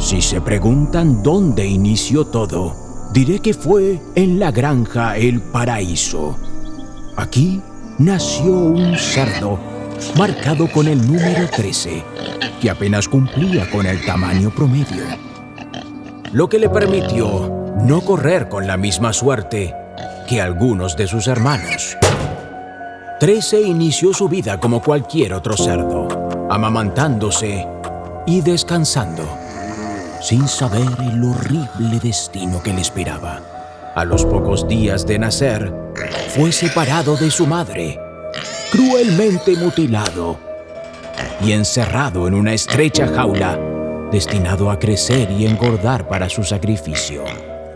Si se preguntan dónde inició todo, diré que fue en la granja El Paraíso. Aquí nació un cerdo marcado con el número 13, que apenas cumplía con el tamaño promedio, lo que le permitió no correr con la misma suerte que algunos de sus hermanos. 13 inició su vida como cualquier otro cerdo, amamantándose y descansando, sin saber el horrible destino que le esperaba. A los pocos días de nacer, fue separado de su madre, cruelmente mutilado y encerrado en una estrecha jaula, destinado a crecer y engordar para su sacrificio.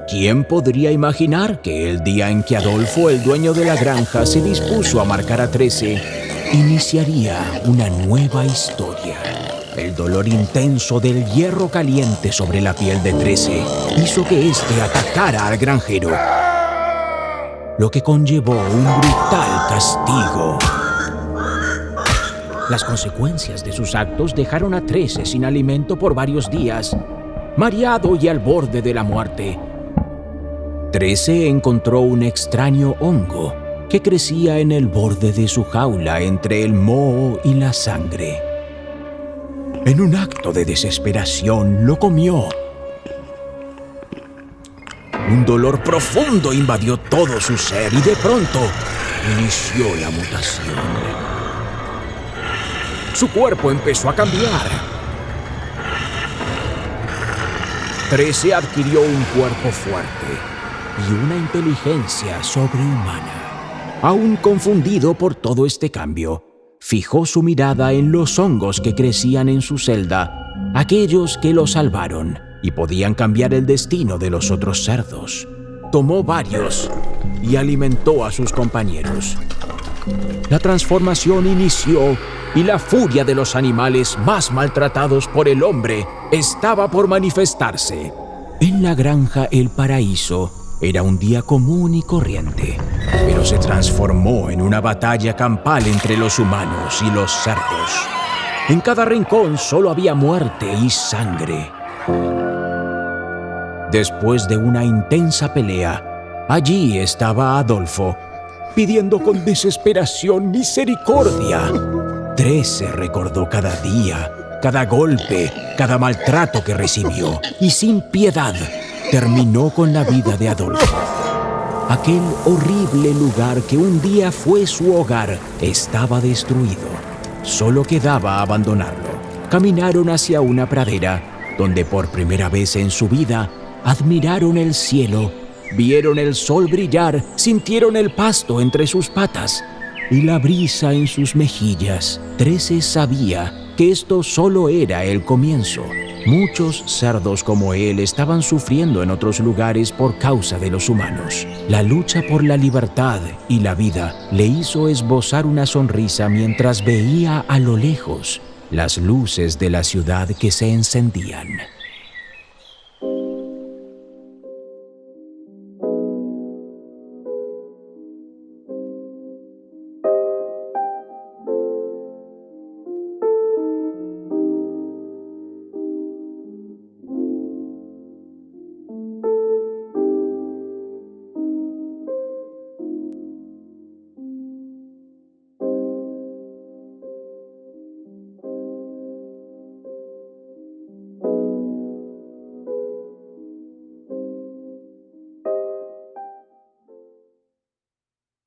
¿Quién podría imaginar que el día en que Adolfo, el dueño de la granja, se dispuso a marcar a 13, iniciaría una nueva historia? El dolor intenso del hierro caliente sobre la piel de 13 hizo que éste atacara al granjero, lo que conllevó un brutal castigo. Las consecuencias de sus actos dejaron a 13 sin alimento por varios días, mareado y al borde de la muerte. 13 encontró un extraño hongo que crecía en el borde de su jaula entre el moho y la sangre. En un acto de desesperación, lo comió. Un dolor profundo invadió todo su ser y de pronto inició la mutación. Su cuerpo empezó a cambiar. 13 adquirió un cuerpo fuerte y una inteligencia sobrehumana. Aún confundido por todo este cambio, fijó su mirada en los hongos que crecían en su celda, aquellos que lo salvaron y podían cambiar el destino de los otros cerdos. Tomó varios y alimentó a sus compañeros. La transformación inició y la furia de los animales más maltratados por el hombre estaba por manifestarse. En la granja El Paraíso era un día común y corriente, pero se transformó en una batalla campal entre los humanos y los cerdos. En cada rincón solo había muerte y sangre. Después de una intensa pelea, allí estaba Adolfo, pidiendo con desesperación misericordia. 13 recordó cada día, cada golpe, cada maltrato que recibió, y sin piedad terminó con la vida de Adolfo. Aquel horrible lugar que un día fue su hogar estaba destruido. Solo quedaba abandonarlo. Caminaron hacia una pradera, donde por primera vez en su vida admiraron el cielo, vieron el sol brillar, sintieron el pasto entre sus patas y la brisa en sus mejillas. 13 sabía que esto solo era el comienzo. Muchos cerdos como él estaban sufriendo en otros lugares por causa de los humanos. La lucha por la libertad y la vida le hizo esbozar una sonrisa mientras veía a lo lejos las luces de la ciudad que se encendían.